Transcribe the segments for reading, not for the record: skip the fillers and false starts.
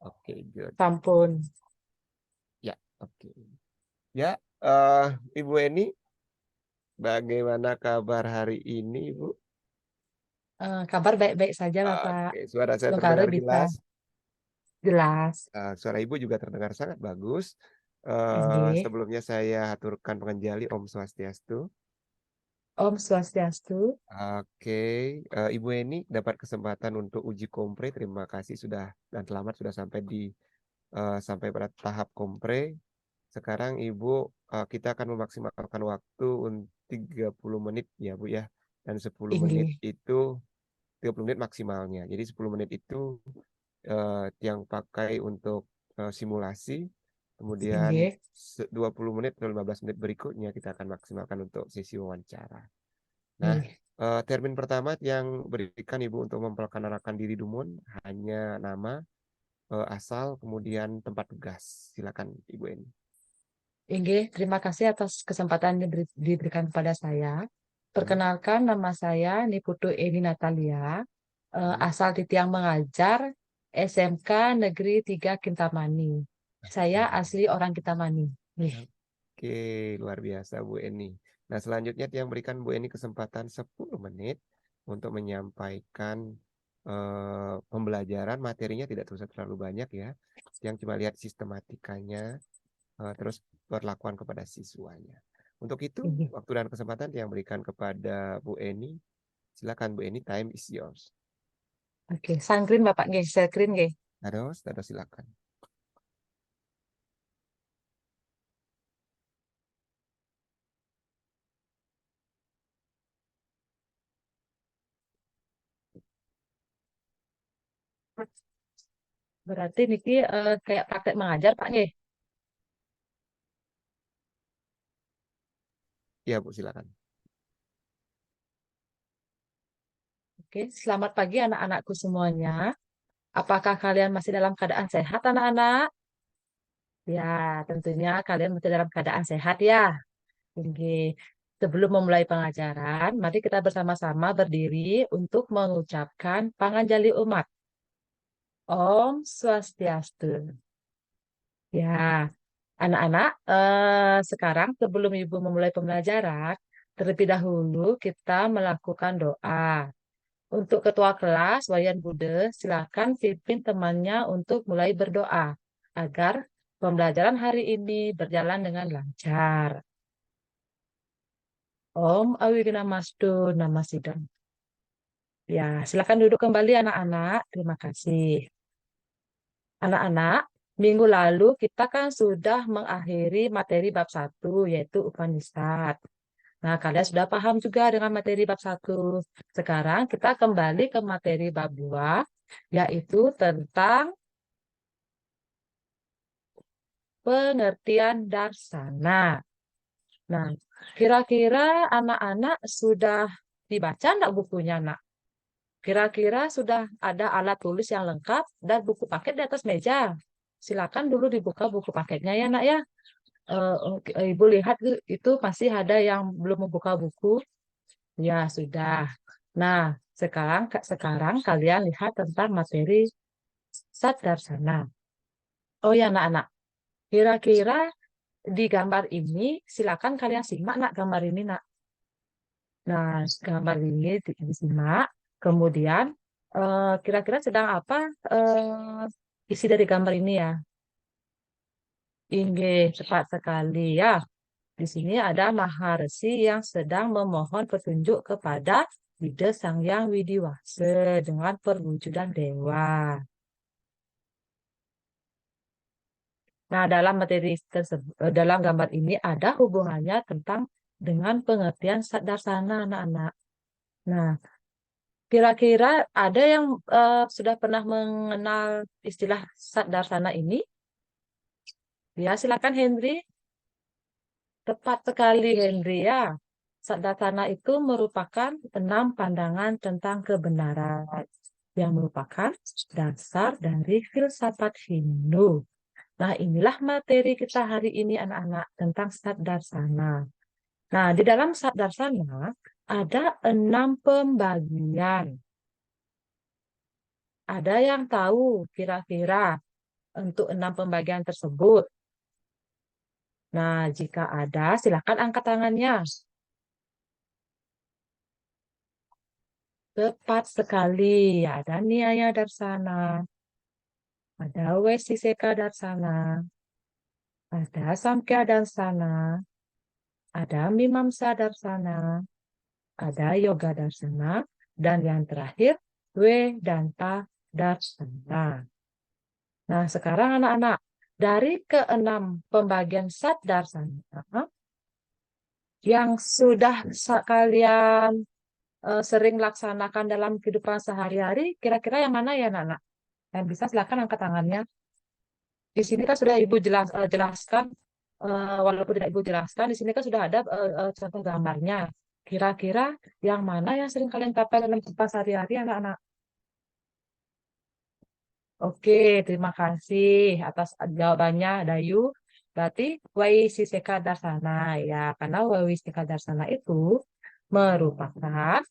Oke, good. Sampun. Ya, oke. Ya, Ibu Eni, bagaimana kabar hari ini, Ibu? Kabar baik-baik saja, Bapak. Oke, suara saya Semoga terdengar bisa jelas. jelas. Suara Ibu juga terdengar sangat bagus. Ini Sebelumnya saya haturkan pengenjali Om Swastiastu. Om Swastiastu. Oke, Ibu Eni dapat kesempatan untuk uji kompre. Terima kasih sudah dan selamat sudah sampai pada tahap kompre. Sekarang Ibu, kita akan memaksimalkan waktu untuk 30 menit ya Bu ya. Dan 10 menit Ini, itu 30 menit maksimalnya. Jadi 10 menit itu yang pakai untuk simulasi. Kemudian ini, 20 menit atau 15 menit berikutnya kita akan maksimalkan untuk sesi wawancara. Nah, ini. termin pertama yang berikan Ibu untuk memperkenalkan diri Dumun hanya nama, asal, kemudian tempat tugas. Silakan Ibu Eni. Terima kasih atas kesempatan yang diberikan kepada saya. Hmm, Perkenalkan, nama saya Niputu Eni Natalia, hmm. asal di Tiang Mengajar, SMK Negeri 3 Kintamani. Saya Oke. asli orang Kintamani. Nih, Oke, luar biasa Bu Eni. Nah, selanjutnya yang berikan Bu Eni kesempatan 10 menit untuk menyampaikan pembelajaran. Materinya tidak usah terlalu banyak ya. Yang cuma lihat sistematikanya, terus perlakuan kepada siswanya. Untuk itu, ini. waktu dan kesempatan yang berikan kepada Bu Eni. Silakan Bu Eni, time is yours. Oke, sangkrin Bapak, nggih, screen nggih. Dados, silakan. Berarti niki kayak praktek mengajar, Pak nggih. Ya Bu, silakan. Oke, selamat pagi anak-anakku semuanya. Apakah kalian masih dalam keadaan sehat, anak-anak? Ya, tentunya kalian masih dalam keadaan sehat ya. Oke. Sebelum memulai pengajaran, mari kita bersama-sama berdiri untuk mengucapkan Panganjali Umat. Om Swastiastu. Ya, anak-anak, sekarang sebelum Ibu memulai pembelajaran, terlebih dahulu kita melakukan doa. Untuk ketua kelas, Wayan Bude, silakan pimpin temannya untuk mulai berdoa agar pembelajaran hari ini berjalan dengan lancar. Om Awiganamasdu Namasidam. Ya, silakan duduk kembali anak-anak. Terima kasih. Anak-anak, minggu lalu kita kan sudah mengakhiri materi bab 1, yaitu Upanishad. Nah, kalian sudah paham juga dengan materi bab 1. Sekarang kita kembali ke materi bab 2, yaitu tentang pengertian darsana. Nah, kira-kira anak-anak sudah dibaca enggak bukunya, nak? Kira-kira sudah ada alat tulis yang lengkap dan buku paket di atas meja. Silakan dulu dibuka buku paketnya ya, nak ya. Oke, Ibu lihat itu masih ada yang belum membuka buku. Ya, sudah. Nah, sekarang kalian lihat tentang materi Saddarsana. Oh ya, anak-anak. Kira-kira di gambar ini, silakan kalian simak, nak, gambar ini, nak. Nah, gambar ini disimak. Kemudian, kira-kira sedang apa isi dari gambar ini ya? Inggih, cepat sekali ya. Di sini ada Maharesi yang sedang memohon petunjuk kepada Ida Sang Hyang Widiwasa dengan perwujudan dewa. Nah, dalam materi tersebut, dalam gambar ini ada hubungannya tentang dengan pengertian Saddarsana, anak-anak. Nah, kira-kira ada yang sudah pernah mengenal istilah Saddarsana ini? Ya, silakan Henry. Tepat sekali Henry ya. Saddarsana itu merupakan 6 pandangan tentang kebenaran yang merupakan dasar dari filsafat Hindu. Nah, inilah materi kita hari ini anak-anak tentang Saddarsana. Nah, di dalam Saddarsana ada 6 pembagian. Ada yang tahu kira-kira untuk 6 pembagian tersebut? Nah, jika ada, silakan angkat tangannya. Tepat sekali. Ada Niaya Darsana, ada Wesiseka Darsana, ada Samkhya Darsana, ada Mimamsa Darsana, ada Yoga Darsana, dan yang terakhir Vedanta Darsana. Nah, sekarang anak-anak, dari keenam pembagian Sat Darsana yang sudah kalian sering laksanakan dalam kehidupan sehari-hari, kira-kira yang mana ya, anak-anak? Yang bisa silakan angkat tangannya. Di sini kan sudah Ibu jelaskan, walaupun tidak Ibu jelaskan, di sini kan sudah ada contoh gambarnya. Kira-kira yang mana yang sering kalian capai dalam kehidupan sehari-hari, anak-anak? Oke, terima kasih atas jawabannya, Dayu. Berarti Waiciseka Darsana ya, karena Waiciseka Darsana itu merupakan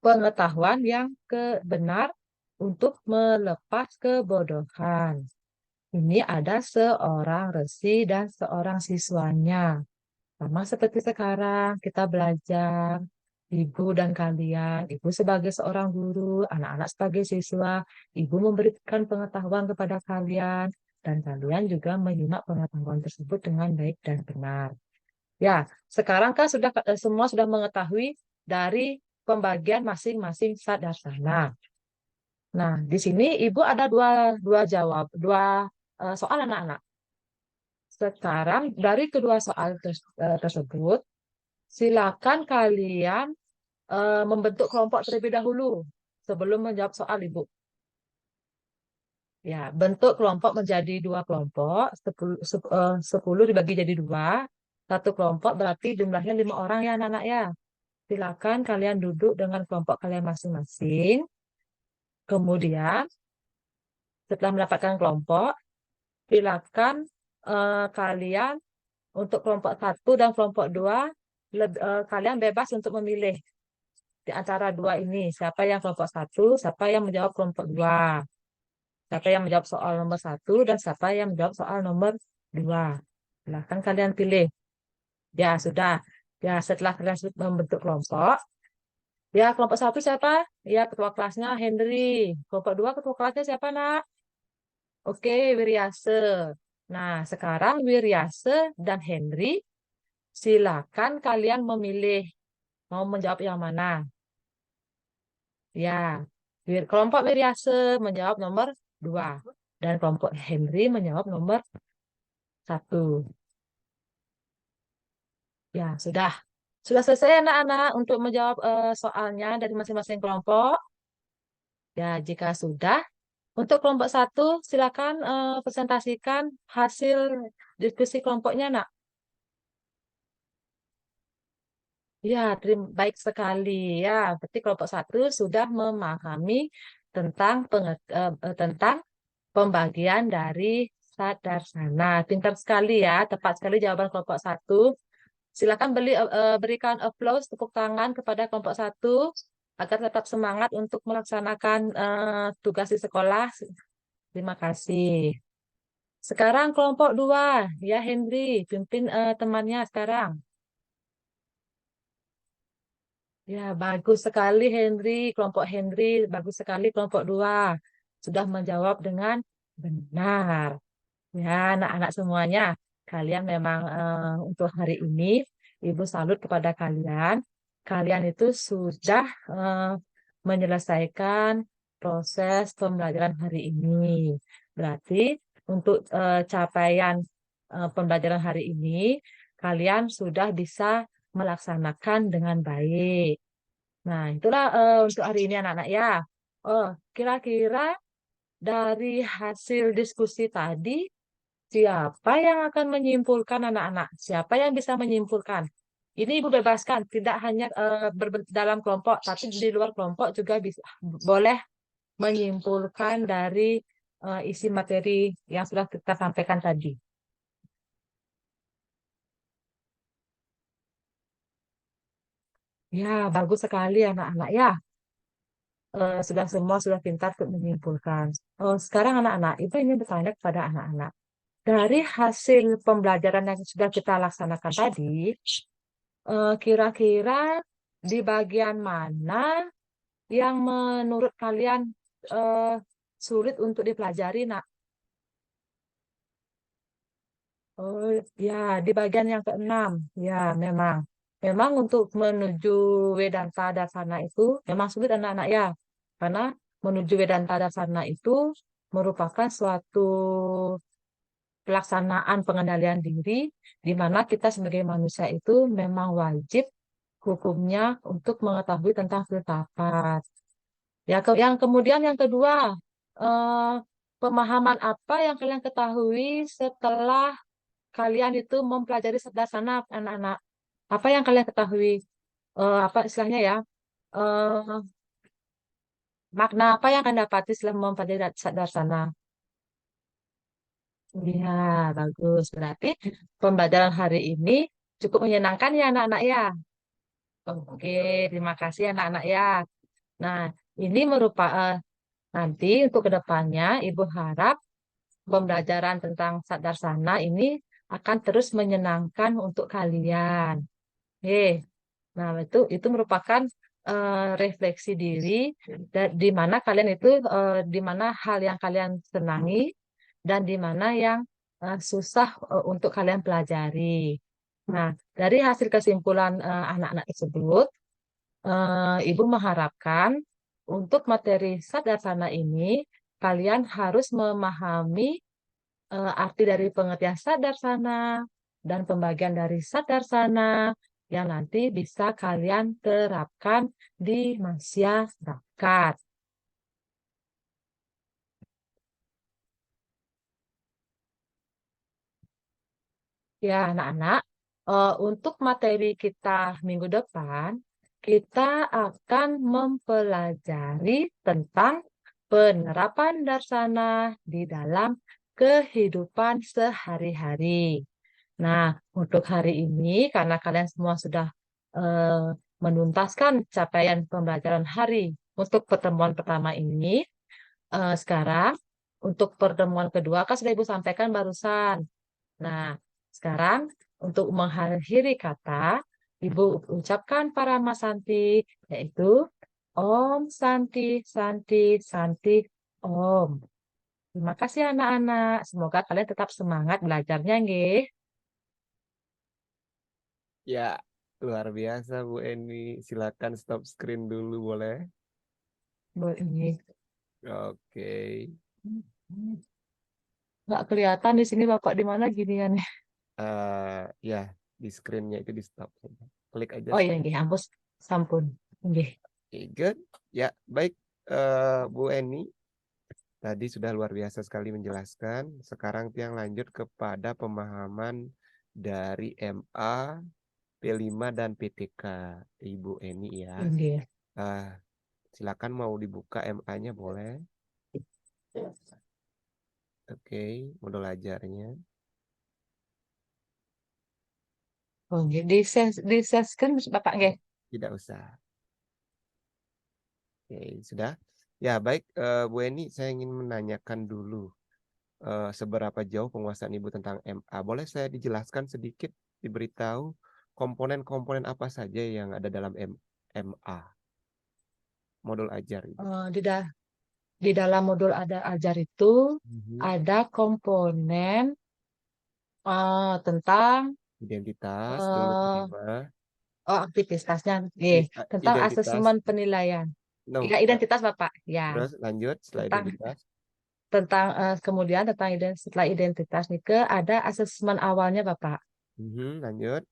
pengetahuan yang benar untuk melepas kebodohan. Ini ada seorang resi dan seorang siswanya. Sama seperti sekarang kita belajar, ibu dan kalian, ibu sebagai seorang guru, anak-anak sebagai siswa, ibu memberikan pengetahuan kepada kalian, dan kalian juga menyimak pengetahuan tersebut dengan baik dan benar. Ya, sekarang kan semua sudah mengetahui dari pembagian masing-masing sadarsana. Nah, di sini ibu ada dua soal anak-anak. Sekarang dari kedua soal tersebut, silakan kalian membentuk kelompok terlebih dahulu sebelum menjawab soal Ibu. Ya, bentuk kelompok menjadi 2 kelompok, 10 dibagi jadi 2, 1 kelompok berarti jumlahnya 5 orang ya anak-anak ya. Silakan kalian duduk dengan kelompok kalian masing-masing. Kemudian setelah mendapatkan kelompok, silakan kalian untuk kelompok 1 dan kelompok 2, kalian bebas untuk memilih di antara 2 ini. Siapa yang kelompok 1, siapa yang menjawab kelompok 2. Siapa yang menjawab soal nomor 1 dan siapa yang menjawab soal nomor 2. Silahkan kalian pilih. Ya, sudah. Ya, setelah kalian membentuk kelompok, ya kelompok 1 siapa? Ya, ketua kelasnya Henry. Kelompok 2 ketua kelasnya siapa, Nak? Oke, Wiryase. Nah, sekarang Wiryase dan Henry, silakan kalian memilih mau menjawab yang mana. Ya, kelompok Wiryase menjawab nomor 2 dan kelompok Henry menjawab nomor 1. Ya, sudah. Sudah selesai anak-anak untuk menjawab soalnya dari masing-masing kelompok. Ya, jika sudah, untuk kelompok 1 silakan presentasikan hasil diskusi kelompoknya, Nak. Ya, baik sekali. Ya, berarti kelompok 1 sudah memahami tentang tentang pembagian dari sadarsana. Pintar sekali ya, tepat sekali jawaban kelompok 1. Silakan berikan applause, tepuk tangan kepada kelompok 1 agar tetap semangat untuk melaksanakan tugas di sekolah. Terima kasih. Sekarang kelompok 2, ya Henry, pimpin temannya sekarang. Ya, bagus sekali Henry, kelompok Henry, bagus sekali kelompok 2. Sudah menjawab dengan benar. Ya, anak-anak semuanya, kalian memang untuk hari ini, Ibu salut kepada kalian. Kalian itu sudah menyelesaikan proses pembelajaran hari ini. Berarti untuk capaian pembelajaran hari ini, kalian sudah bisa melaksanakan dengan baik. Nah, itulah untuk hari ini anak-anak ya. Oh, kira-kira dari hasil diskusi tadi, siapa yang akan menyimpulkan anak-anak? Siapa yang bisa menyimpulkan? Ini Ibu bebaskan, tidak hanya dalam kelompok, tapi di luar kelompok juga bisa boleh menyimpulkan dari isi materi yang sudah kita sampaikan tadi. Ya, bagus sekali anak-anak ya. sudah semua sudah pintar untuk menyimpulkan. Sekarang anak-anak, Ibu ini bertanya kepada anak-anak. Dari hasil pembelajaran yang sudah kita laksanakan tadi, kira-kira di bagian mana yang menurut kalian eh, sulit untuk dipelajari, Nak? Oh ya, di bagian yang keenam, ya memang, memang untuk menuju Vedanta Darsana itu memang sulit anak-anak ya, karena menuju Vedanta Darsana itu merupakan suatu pelaksanaan pengendalian diri, di mana kita sebagai manusia itu memang wajib hukumnya untuk mengetahui tentang filsafat. Ya, yang kemudian yang kedua, eh, pemahaman apa yang kalian ketahui setelah kalian itu mempelajari Sadasana, anak-anak? Apa yang kalian ketahui? Apa istilahnya ya? Eh, Makna apa yang kalian dapati setelah mempelajari Sadasana? Iya, bagus. Berarti pembelajaran hari ini cukup menyenangkan ya anak-anak ya. Oke, terima kasih anak-anak ya. Nah, ini merupakan nanti untuk kedepannya Ibu harap pembelajaran tentang Sadarsana ini akan terus menyenangkan untuk kalian. Nah, itu merupakan refleksi diri di mana kalian itu di mana hal yang kalian senangi dan di mana yang susah untuk kalian pelajari. Nah, dari hasil kesimpulan anak-anak tersebut, Ibu mengharapkan untuk materi Sadarsana ini kalian harus memahami arti dari pengertian Sadarsana dan pembagian dari Sadarsana yang nanti bisa kalian terapkan di masyarakat. Ya, anak-anak, untuk materi kita minggu depan, kita akan mempelajari tentang penerapan darsana di dalam kehidupan sehari-hari. Nah, untuk hari ini, karena kalian semua sudah eh, menuntaskan capaian pembelajaran hari untuk pertemuan pertama ini, sekarang untuk pertemuan kedua kan sudah Ibu sampaikan barusan. Nah, sekarang untuk mengakhiri kata, Ibu ucapkan para Mas Santi, yaitu Om Santi, Santi, Santi, Om. Terima kasih anak-anak. Semoga kalian tetap semangat belajarnya, nggih. Ya, luar biasa Bu Eni. Silakan stop screen dulu boleh? Boleh. Oke. Nggak kelihatan di sini Bapak di mana ginian. Ya, di screennya itu di stop saja. Klik aja Oh iya, stop. nggih, ampun, sampun. Nggih. Oke, good. Ya, baik Bu Eni. Tadi sudah luar biasa sekali menjelaskan. Sekarang Tiang lanjut kepada pemahaman dari MA, P5 dan PTK Ibu Eni ya. Nggih. Ah, silakan mau dibuka MA-nya boleh. Oke, modul ajarnya. Oh, nggih. Di-share Bapak nggih. Tidak usah. Oke, sudah. Ya, baik Bu Eni, saya ingin menanyakan dulu seberapa jauh penguasaan Ibu tentang MA. Boleh saya dijelaskan sedikit, diberitahu komponen-komponen apa saja yang ada dalam MA, modul ajar Ibu? Di dalam modul ada ajar itu Mhm. ada komponen tentang Identitas dulu eh, pertama. aktivitasnya, nggih, tentang Identitas, asesmen penilaian. no. Ya, identitas Bapak. Ya, Terus lanjut setelah tentang identitas. kemudian tentang setelah identitas nih ke ada asesmen awalnya Bapak. Mhm, lanjut.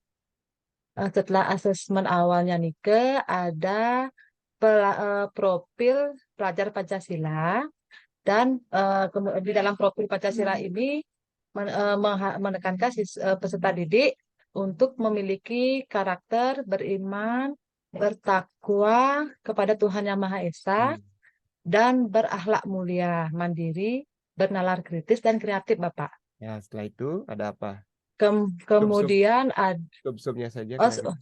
Setelah asesmen awalnya nih ke ada profil pelajar Pancasila dan di dalam profil Pancasila ini menekankan peserta didik untuk memiliki karakter beriman, bertakwa kepada Tuhan Yang Maha Esa, Hmm. dan berakhlak mulia, mandiri, bernalar kritis, dan kreatif, Bapak. Ya, setelah itu ada apa? Sub-sub, Kemudian ada sub-subnya saja oh, kira-kira.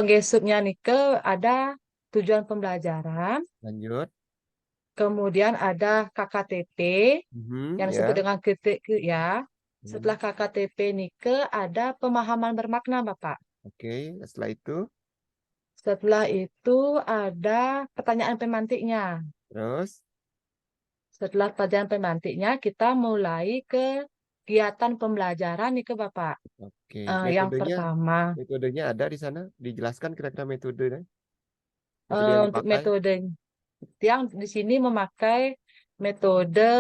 gesuknya nih ada tujuan pembelajaran, Lanjut. kemudian ada KKTP yang disebut Ya. dengan ya. Hmm, Setelah KKTP Nike ada pemahaman bermakna, Bapak. oke, setelah itu Setelah itu ada pertanyaan pemantiknya. terus Setelah pertanyaan pemantiknya, kita mulai kegiatan pembelajaran nih ke Bapak. oke, Yang metodenya pertama, metodenya ada di sana, dijelaskan kira-kira metodenya, metode yang untuk dipakai. metode yang di sini memakai metode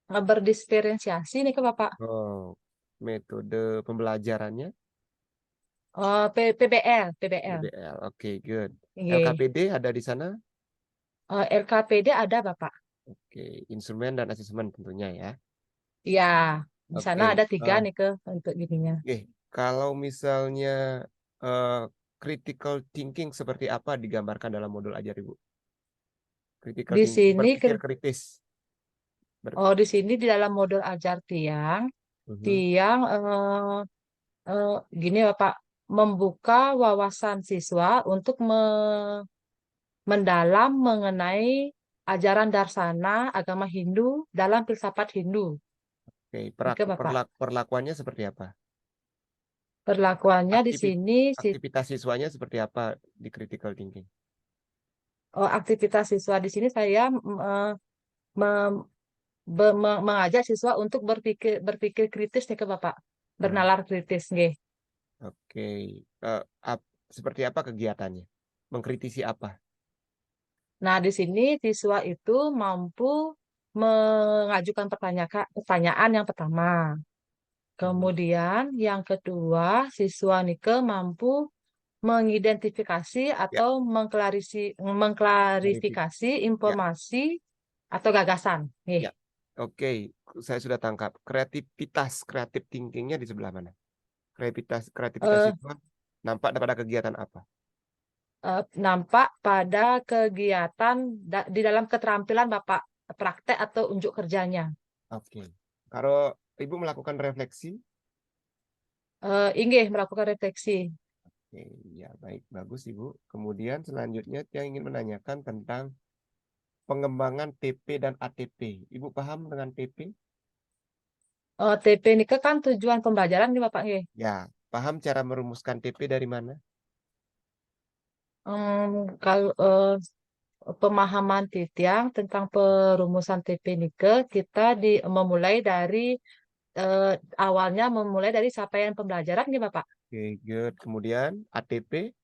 berdiferensiasi nih ke Bapak. Oh, metode pembelajarannya PBL, PBL. PBL. Oke, good. Oke. LKPD ada di sana. LKPD ada Bapak. Oke, instrumen dan asesmen tentunya ya. Ya, di sana Oke, ada tiga nih ke untuk gininya. oke. Kalau misalnya eh, critical thinking seperti apa digambarkan dalam modul ajar Ibu? Critical Di thinking, sini, berpikir kritis. Ber- di sini di dalam modul ajar Tiang, Mhm. Tiang eh, gini Bapak, membuka wawasan siswa untuk mendalam mengenai ajaran darsana agama Hindu dalam filsafat Hindu. Oke, Oke Bapak, perlakuannya seperti apa? perlakuannya di sini Aktivitas siswanya seperti apa di critical thinking? aktivitas siswa di sini saya me- mengajak siswa untuk berpikir berpikir kritis nih ke Bapak, Hmm, bernalar kritis nggih. oke. Eh, seperti apa kegiatannya? Mengkritisi apa? Nah, di sini siswa itu mampu mengajukan pertanyaan yang pertama. Mhm. Kemudian yang kedua, siswa Nike mampu mengidentifikasi Ya, atau verifi- mengklarifikasi ya, informasi atau gagasan. Nih, ya. Oke, saya sudah tangkap. Kreatif thinkingnya di sebelah mana? Kreativitas eh, itu nampak pada kegiatan apa? nampak pada kegiatan di dalam keterampilan Bapak praktek atau unjuk kerjanya. Oke. Kalau Ibu melakukan refleksi, Inggih melakukan refleksi. oke, ya baik, bagus Ibu. Kemudian selanjutnya saya ingin menanyakan tentang pengembangan TP dan ATP. Ibu paham dengan TP? TP ini kan tujuan pembelajaran nih Bapak. Nggih. Ya, paham cara merumuskan TP dari mana? Kalau pemahaman Titiang tentang perumusan TP Nike, kita memulai dari eh, awalnya memulai dari capaian pembelajaran nih Bapak. Oke, good. Kemudian ATP,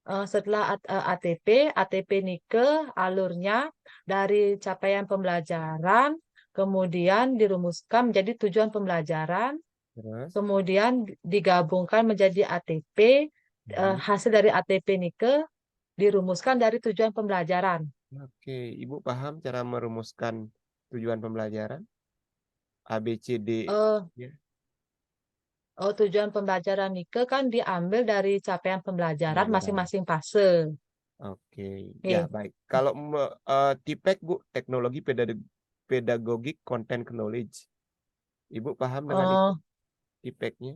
Setelah ATP, ATP Nike alurnya dari capaian pembelajaran, kemudian dirumuskan menjadi tujuan pembelajaran, terus. kemudian digabungkan menjadi ATP, Mhm. hasil dari ATP Nike dirumuskan dari tujuan pembelajaran. Oke, Ibu paham cara merumuskan tujuan pembelajaran? A, B, C, D. Eh, Ya, Tujuan pembelajaran Nike kan diambil dari capaian pembelajaran pembelajaran. masing-masing fase. Oke, ya Oke. baik. Kalau TPEC Bu, teknologi pedagogik content knowledge. Ibu paham dengan itu Eh, TPEC-nya?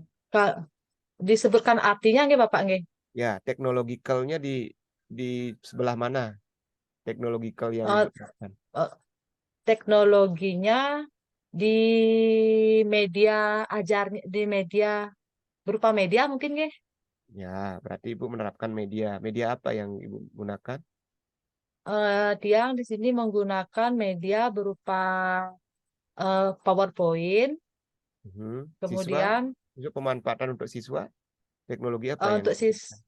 Disebutkan artinya nggih Bapak nggih. Ya, teknologikalnya di sebelah mana? Teknologikal yang Eh, Ibu terapkan. eh, Teknologinya di media ajarnya di media berupa media mungkin nggih. Ya, berarti Ibu menerapkan media. Media apa yang Ibu gunakan? Dia di sini menggunakan media berupa PowerPoint, Mhm. Siswa, kemudian itu pemanfaatan untuk siswa, teknologi apa yang untuk digunakan?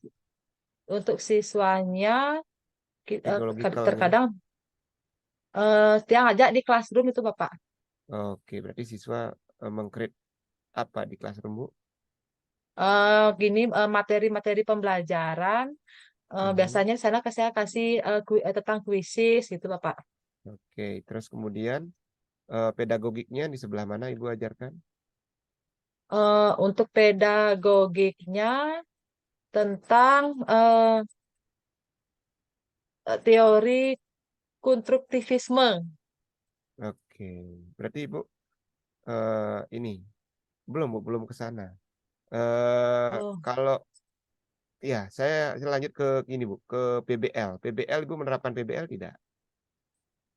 untuk siswanya Teknologikalnya. terkadang dia ngajak di classroom itu Bapak. Oke, berarti siswa mengcreate apa di classroom, Bu? Gini materi-materi pembelajaran Mhm. biasanya saya kasih tentang kuisis gitu Bapak. Oke, terus kemudian pedagogiknya di sebelah mana Ibu ajarkan? Untuk pedagogiknya tentang teori konstruktivisme. Oke, berarti Ibu ini belum Bu, belum ke sana. Oh, Kalau Iya, saya lanjut ke ini Bu, ke PBL. PBL Ibu menerapkan PBL tidak?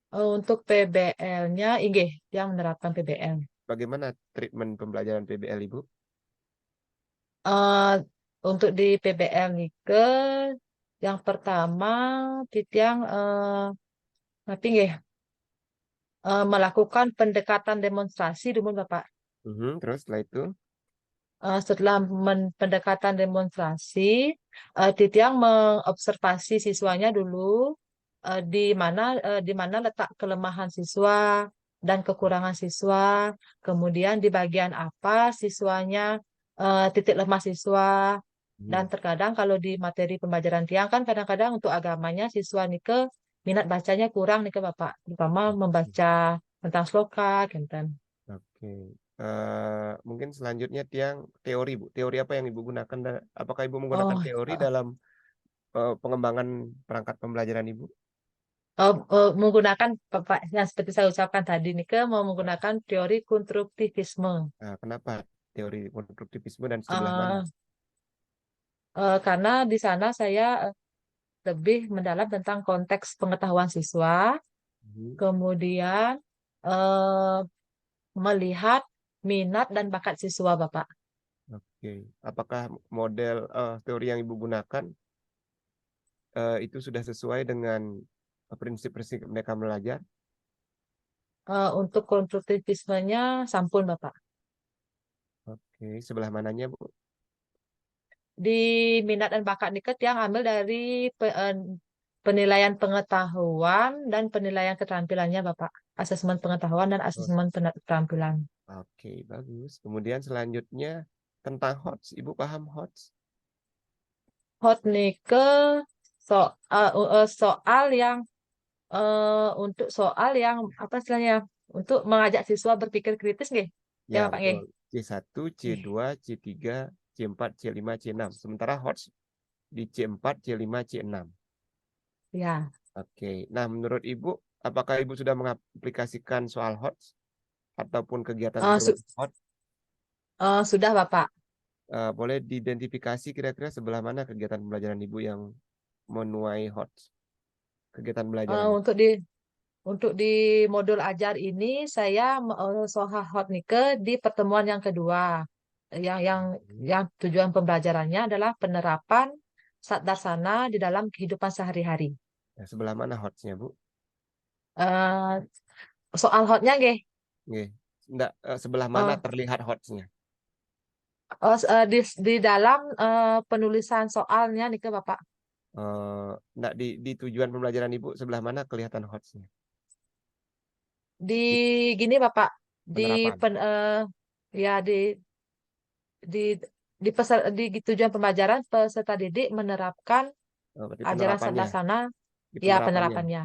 Untuk PBL-nya, inggih, yang menerapkan PBL. Bagaimana treatment pembelajaran PBL Ibu? Eh, untuk di PBL Nike, yang pertama, Titiang, tapi nggih, melakukan pendekatan demonstrasi dulu, Bapak. Terus setelah itu, Setelah pendekatan demonstrasi, Titiang mengobservasi siswanya dulu, di mana letak kelemahan siswa dan kekurangan siswa, kemudian di bagian apa siswanya, titik lemah siswa, dan mhm, terkadang kalau di materi pembelajaran Tiang kan kadang-kadang untuk agamanya siswa nike minat bacanya kurang nih ke Bapak, terutama membaca tentang sloka, gitu. oke. Mungkin selanjutnya tiang teori Bu. Teori apa yang Ibu gunakan? Apakah Ibu menggunakan Oh, teori dalam pengembangan perangkat pembelajaran Ibu? menggunakan Bapak yang seperti saya ucapkan tadi nih ke mau menggunakan teori konstruktivisme. Nah, kenapa teori konstruktivisme dan sebelah mana? Eh, karena di sana saya lebih mendalam tentang konteks pengetahuan siswa, Mhm. kemudian eh, melihat minat dan bakat siswa, Bapak. Oke. Apakah model teori yang Ibu gunakan itu sudah sesuai dengan prinsip-prinsip mereka belajar? Untuk konstruktivismenya sampun, Bapak. Oke. Sebelah mananya Bu? Di minat dan bakat niket yang ambil dari penilaian pengetahuan dan penilaian keterampilannya, Bapak. Asesmen pengetahuan dan Oh, asesmen keterampilan. oke, bagus. Kemudian selanjutnya tentang HOTS. Ibu paham HOTS? Hot nike soal yang untuk soal yang apa istilahnya? Untuk mengajak siswa berpikir kritis nggih. Ya, Ya, Bapak nggih. betul. C1, Nggih. C2, C3, C4, C5, C6. Sementara HOTS di C4, C5, C6. Ya. Oke. Nah, menurut Ibu, apakah Ibu sudah mengaplikasikan soal HOTS ataupun kegiatan Eh, su- berbasis HOTS? sudah, Bapak. Boleh diidentifikasi kira-kira sebelah mana kegiatan pembelajaran Ibu yang menuai HOTS? Kegiatan belajaran. Untuk di modul ajar ini saya soha hot nike di pertemuan yang kedua. Yang yang Mhm. yang tujuan pembelajarannya adalah penerapan Satdarsana di dalam kehidupan sehari-hari. Nah, sebelah mana HOTS-nya, Bu? Eh, soal hotnya nggih. Nggih. Nggak, sebelah mana Eh, terlihat HOTS-nya? di dalam penulisan soalnya nih ke Bapak. Nggak di tujuan pembelajaran Ibu sebelah mana kelihatan HOTS-nya? Di Di gini Bapak, di penerapan. pen, ya di di tujuan pembelajaran peserta didik menerapkan Berarti ajaran penerapannya. Sadasana, Di ya penerapannya. penerapannya,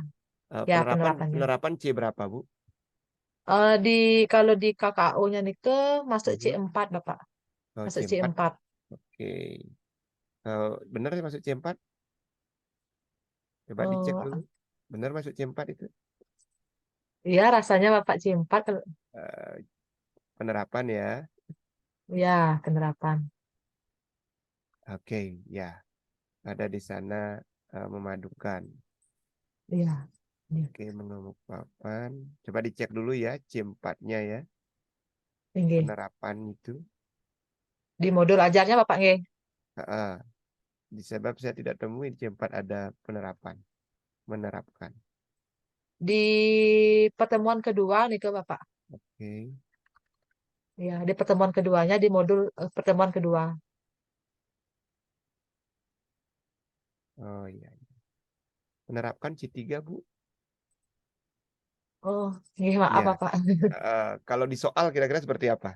ya Penerapan penerapannya. penerapan C berapa, Bu? Di kalau di KKO-nya nih ke masuk Mhm. C4 Bapak, Oh, masuk C4. C4. Oke. Benar ya masuk C4? Coba dicek dulu. Eh, Benar masuk C4 itu? ya rasanya Bapak C4, Eh, Penerapan ya. ya penerapan. Oke, ya. Ada di sana memadukan. Iya. Iya. Oke, mengemukakan. Coba dicek dulu ya C4-nya ya. Nggih. Penerapan itu. Di modul ajarnya Bapak nggih. Ah, Disebab saya tidak temui di C4 ada penerapan. Menerapkan. Di pertemuan kedua nih ke Bapak. Oke. Ya, di pertemuan keduanya di modul pertemuan kedua. Oh iya. Menerapkan C3, Bu. Oh, nggih maaf Iya. Bapak. Kalau di soal kira-kira seperti apa?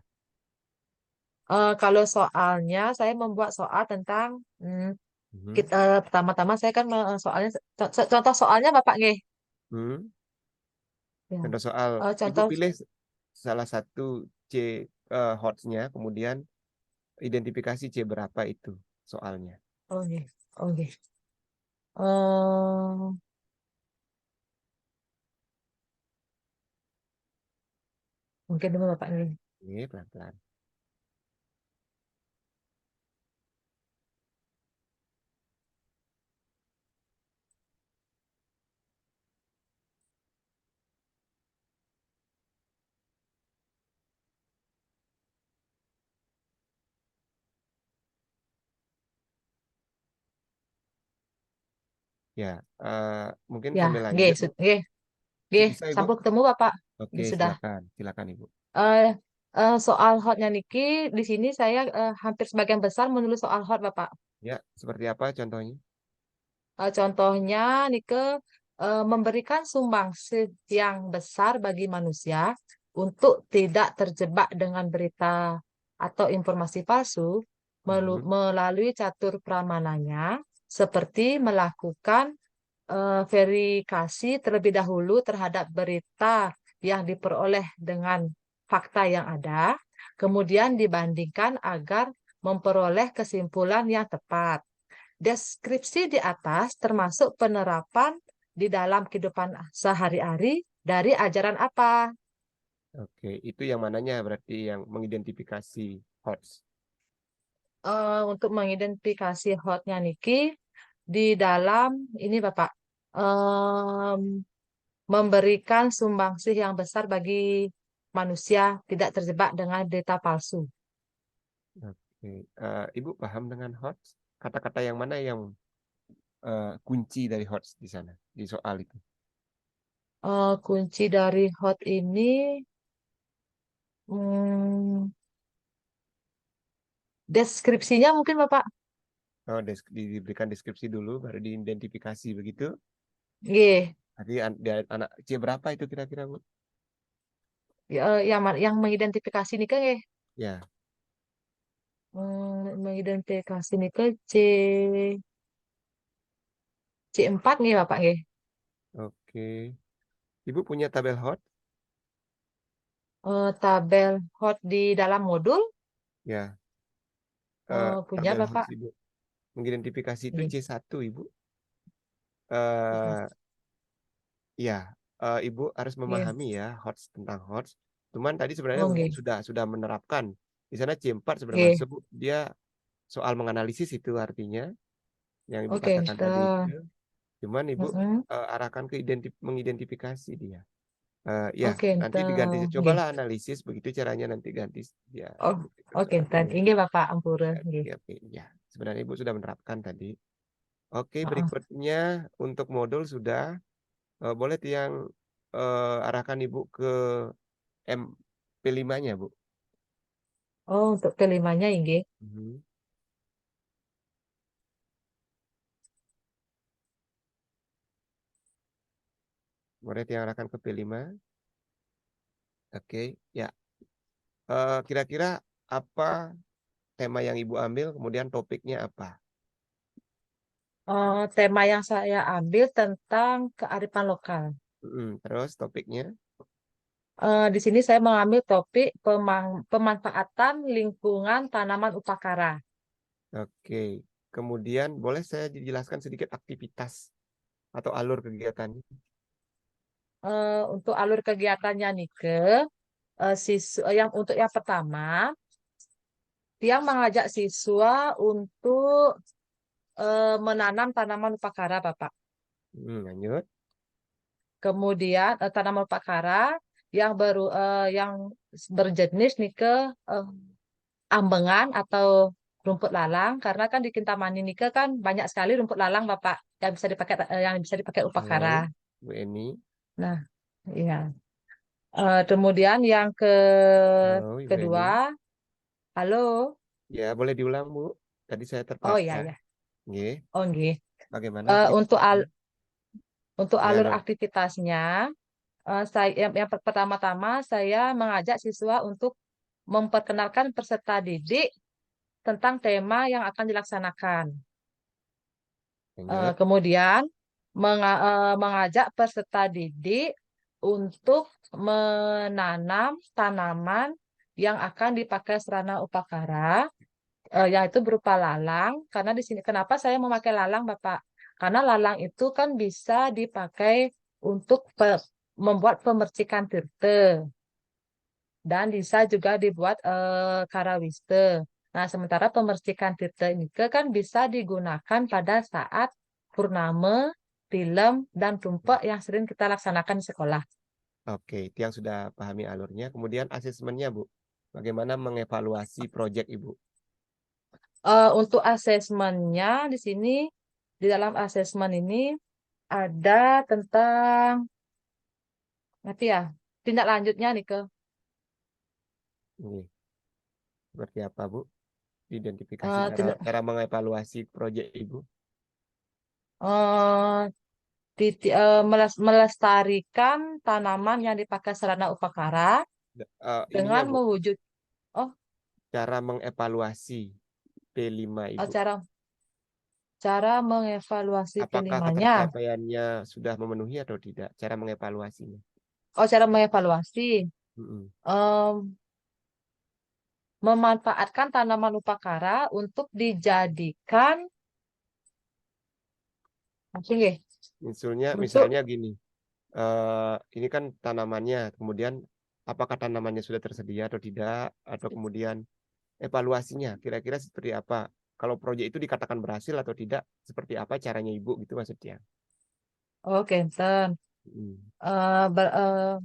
Kalau soalnya saya membuat soal tentang Mhm. pertama-tama saya kan soalnya contoh soalnya Bapak nggih. Hmm. Ya. Contoh soal, Ibu Contoh pilih salah satu C HOTS-nya, kemudian identifikasi C berapa itu soalnya. oh nggih. Oh nggih. Eh, mungkin dulu Bapak nggih. Ini pelan-pelan. Ya, mungkin Ya, sambil nggih, lanjut, Bu. nggih, nggih, Bisa, Ibu? sampun ketemu Bapak. Oke, Nggih, sudah. silakan. Silakan, Ibu. Eh, soal hotnya niki di sini saya hampir sebagian besar menulis soal hot Bapak. Ya, seperti apa contohnya? Contohnya nike memberikan sumbangsi yang besar bagi manusia untuk tidak terjebak dengan berita atau informasi palsu Mhm. melalui catur pramananya seperti melakukan verifikasi terlebih dahulu terhadap berita yang diperoleh dengan fakta yang ada, kemudian dibandingkan agar memperoleh kesimpulan yang tepat. Deskripsi di atas termasuk penerapan di dalam kehidupan sehari-hari dari ajaran apa? Oke, itu yang mananya berarti yang mengidentifikasi hots. Untuk mengidentifikasi hotnya Niki di dalam ini Bapak em, memberikan sumbangsih yang besar bagi manusia tidak terjebak dengan berita palsu. Oke, Ibu paham dengan hots? Kata-kata yang mana yang kunci dari hots di sana, di soal itu? Kunci dari hot ini hmm, deskripsinya mungkin Bapak. Oh, diberikan deskripsi dulu, baru diidentifikasi begitu. Nggih. Tadi anak C berapa itu kira-kira, Bu? Yang mengidentifikasi ini kan Ya, mengidentifikasi ini ke C4 nih Bapak nggih. oke. Ibu punya tabel hot? Tabel hot di dalam modul Ya, punya tabel hot Bapak. Ibu. Mengidentifikasi itu Nggih. C1, Ibu. Mm-mm. Eh, ya, Ibu harus Nggih. memahami ya hots tentang hots. Cuman tadi sebenarnya Oh, Bu nggih. sudah menerapkan. Di sana C4 sebenarnya Nggih. masuk, Bu. Dia soal menganalisis itu artinya yang Ibu Oke, katakan tadi itu. Cuman Ibu mm-mm. arahkan ke mengidentifikasi dia. Ya, Oke, nanti diganti. nggih. Cobalah analisis, begitu caranya nanti ganti ya Oh, begitu oke, soalnya. nggih Bapak ampura nggih. Oke, oke, ya. Sebenarnya Ibu sudah menerapkan tadi. Oke, Heeh. berikutnya untuk modul sudah. Boleh yang arahkan Ibu ke MP5-nya, Bu. Oh, untuk kelimanya nggih. Mhm. Boleh yang arahkan ke P5. Oke, ya. Kira-kira apa tema yang Ibu ambil, kemudian topiknya apa? Tema yang saya ambil tentang kearifan lokal. Terus topiknya, Di sini saya mengambil topik pemanfaatan lingkungan tanaman upakara. oke. Kemudian boleh saya dijelaskan sedikit aktivitas atau alur kegiatannya? Untuk alur kegiatannya nih yang untuk yang pertama, dia mengajak siswa untuk menanam tanaman upakara, Bapak. Lanjut. Kemudian tanaman upakara yang berjenis nih eh, ambengan atau rumput lalang karena kan di Kintamani Nike kan banyak sekali rumput lalang Bapak yang bisa dipakai upakara. Betul, Bu Eni. Nah, iya. Kemudian yang Halo, Ibu Eni. kedua, halo. Ya, boleh diulang, Bu. Tadi saya Oh iya terpapar. ya. Nggih. Oh nggih. Bagaimana Eh, untuk al aktivitasnya? untuk Ya, alur halo. aktivitasnya, yang pertama-tama saya mengajak siswa untuk memperkenalkan peserta didik tentang tema yang akan dilaksanakan. Lanjut. Kemudian mengajak peserta didik untuk menanam tanaman yang akan dipakai serana upakara, yaitu berupa lalang. Karena di sini kenapa saya memakai lalang, Bapak? Karena lalang itu kan bisa dipakai untuk membuat pemercikan tirte dan bisa juga dibuat karawiste. Nah, sementara pemercikan tirta ini kan bisa digunakan pada saat purnama, film, dan tumpek yang sering kita laksanakan di sekolah. Oke, itu yang sudah pahami alurnya. Kemudian asesmennya, Bu. Bagaimana mengevaluasi proyek Ibu? Untuk asesmennya di sini, di dalam asesmen ini, ada tentang nanti ya tindak lanjutnya nih ke Ini seperti apa, Bu? Identifikasi eh, cara tindak, cara mengevaluasi proyek Ibu. eh, melestarikan tanaman yang dipakai sarana upakara Ininya, dengan Bu, mewujud oh, cara mengevaluasi P5 oh, Ibu. cara mengevaluasi Apakah kelimanya. ketercapaiannya sudah memenuhi atau tidak? Cara mengevaluasinya. Oh, cara mengevaluasi. Mm-mm. Em, memanfaatkan tanaman upakara untuk dijadikan apa nggih? Untuk Misalnya gini, ini kan tanamannya, kemudian apakah tanamannya sudah tersedia atau tidak, atau kemudian evaluasinya kira-kira seperti apa? Kalau proyek itu dikatakan berhasil atau tidak, seperti apa caranya Ibu gitu maksudnya? oh Kenten. Mm. Eh, ber- eh,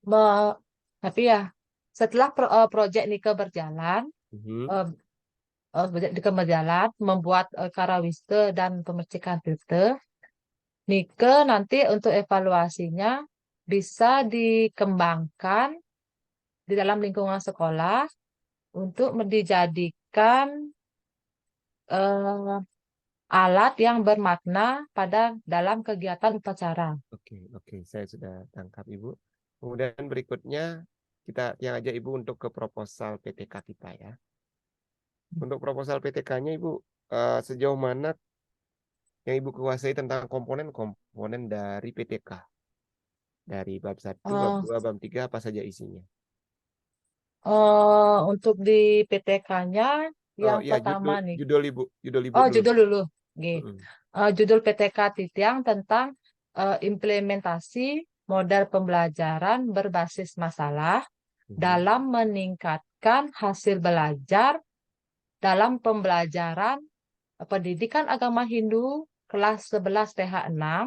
me- tapi ya setelah proyek Nike berjalan, Mhm. eh, proyek Nike berjalan membuat karawiste dan pemercikan filter, Nike nanti untuk evaluasinya bisa dikembangkan di dalam lingkungan sekolah untuk dijadikan eh, alat yang bermakna pada dalam kegiatan upacara. Oke, oke, saya sudah tangkap Ibu. Kemudian berikutnya kita yang aja Ibu untuk ke proposal PTK kita ya. Untuk proposal PTK-nya Ibu, sejauh mana yang Ibu kuasai tentang komponen-komponen dari PTK? Dari bab satu, bab Eh, 2, bab 3 apa saja isinya? untuk di PTK-nya yang Ya, pertama nih. judul Ibu Oh, dulu. judul dulu. Oke. Mm-mm. Judul PTK Titiang tentang implementasi model pembelajaran berbasis masalah Mhm. dalam meningkatkan hasil belajar dalam pembelajaran pendidikan agama Hindu kelas 11 TH6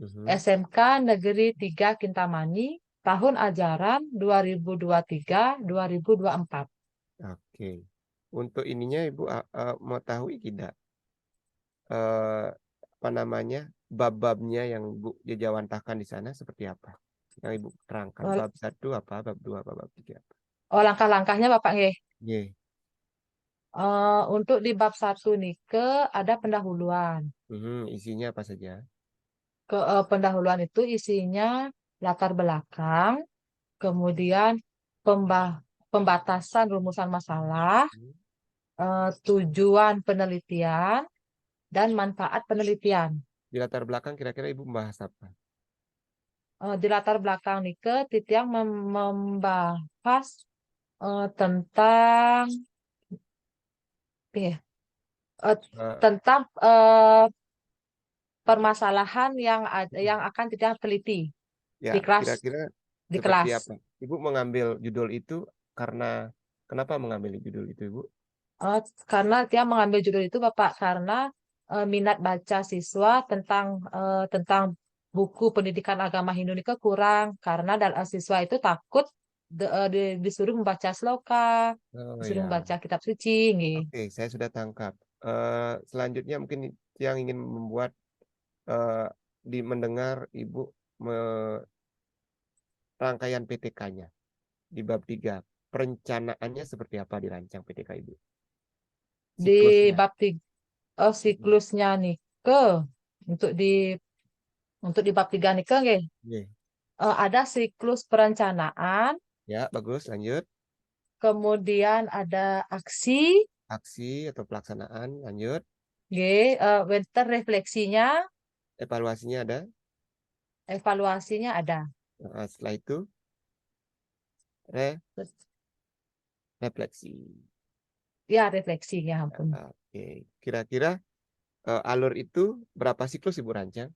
Mhm. SMK Negeri 3 Kintamani tahun ajaran 2023-2024. Oke. Untuk ininya Ibu mau tahu tidak eh, apa namanya bab-babnya yang Bu jajawantahkan di sana seperti apa? Yang Ibu terangkan Oh, bab satu apa, bab 2 apa, bab 3 apa? oh, langkah-langkahnya Bapak nggih. Ye. Untuk di bab 1 nih ke ada pendahuluan. Mhm. Isinya apa saja? Pendahuluan itu isinya latar belakang, kemudian pembatasan rumusan masalah, Hmm. tujuan penelitian, dan manfaat penelitian. Di latar belakang kira-kira Ibu membahas apa? Di latar belakang nih ke Titiang membahas tentang eh, eh, Eh, tentang permasalahan yang akan Titiang teliti ya, di kelas kira-kira di seperti kelas. apa? Ibu mengambil judul itu karena kenapa mengambil judul itu, Ibu? Eh, karena dia mengambil judul itu Bapak karena minat baca siswa tentang buku pendidikan agama Hindu ini kurang karena siswa itu takut disuruh membaca sloka, Oh disuruh ya, membaca kitab suci, nggih. oke, saya sudah tangkap. Selanjutnya mungkin yang ingin membuat eh, di mendengar Ibu rangkaian PTK-nya di bab 3. Perencanaannya seperti apa dirancang PTK Ibu? Di Siklusnya. bab tiga, Hmm. siklusnya nih ke untuk di bab 3 nih ke nggih. Oke. Ada siklus perencanaan, Ya, bagus. Lanjut. kemudian ada aksi, Aksi atau pelaksanaan. Lanjut. nggih, winter refleksinya, Evaluasinya ada. evaluasinya ada. Setelah itu, refleksi. Ya, refleksinya ampun. Oke. Kira-kira alur itu berapa siklus Ibu rancang?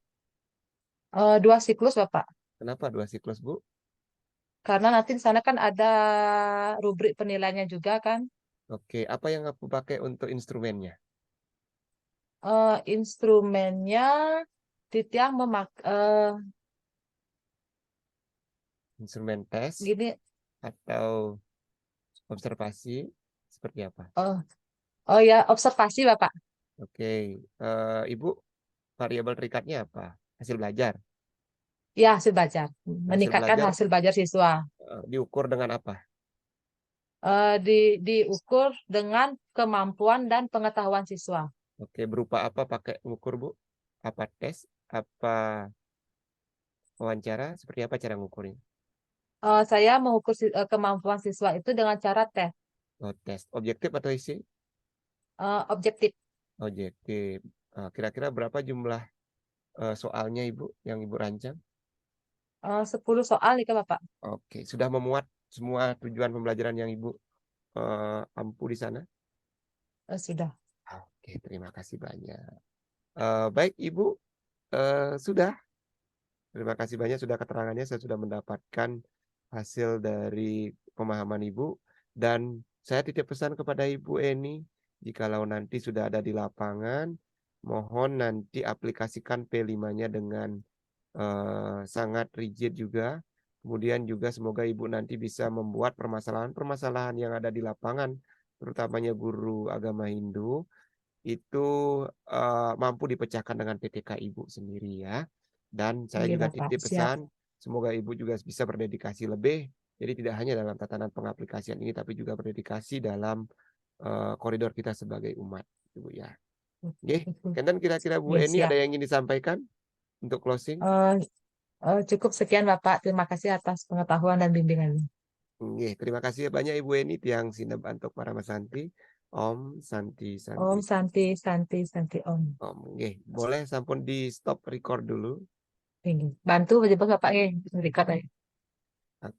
Dua siklus, Bapak. Kenapa 2 siklus, Bu? Karena nanti di sana kan ada rubrik penilaiannya juga kan. Oke. Apa yang aku pakai untuk instrumennya? Instrumennya Titiang Instrumen tes gini. atau observasi seperti apa? Oh, oh ya, observasi, Bapak. Oke, Ibu variabel terikatnya apa? Hasil belajar. Ya, hasil belajar. Hasil Meningkatkan belajar hasil belajar siswa. diukur dengan apa? Diukur dengan kemampuan dan pengetahuan siswa. Oke, berupa apa pakai ngukur, Bu? Apa tes? Apa wawancara? Seperti apa cara ngukurnya? Saya mengukur kemampuan siswa itu dengan cara tes Oh, tes. Objektif atau isi? objektif. Objektif. Kira-kira berapa jumlah soalnya, Ibu, yang Ibu rancang? 10 soal nih Kak, Bapak. Oke, sudah memuat semua tujuan pembelajaran yang Ibu ampu di sana? Sudah. Oke, terima kasih banyak. Baik, Ibu, sudah. Terima kasih banyak sudah keterangannya. Saya sudah mendapatkan hasil dari pemahaman Ibu. Dan saya titip pesan kepada Ibu Eni, jikalau nanti sudah ada di lapangan, mohon nanti aplikasikan P5-nya dengan sangat rigid juga. Kemudian juga semoga Ibu nanti bisa membuat permasalahan-permasalahan yang ada di lapangan, terutamanya guru agama Hindu, itu mampu dipecahkan dengan PTK Ibu sendiri ya. Dan saya Oke, juga Bapak. titip Siap. pesan, semoga Ibu juga bisa berdedikasi lebih. Jadi tidak hanya dalam tatanan pengaplikasian ini, tapi juga berdedikasi dalam koridor kita sebagai umat, Ibu ya. Oke, Kenten kira-kira Bu Oke, Eni ada siap. yang ingin disampaikan untuk closing? Eh, Cukup sekian, Bapak. Terima kasih atas pengetahuan dan bimbingannya. Oke, terima kasih banyak Ibu Eni tiang sinep antuk para Santi. Om Santi Santi. Om Santi, Santi, Santi Om. Om, oke, boleh sampun di stop record dulu. Ini. Bantu aja Bapak, Bapak. Record aja.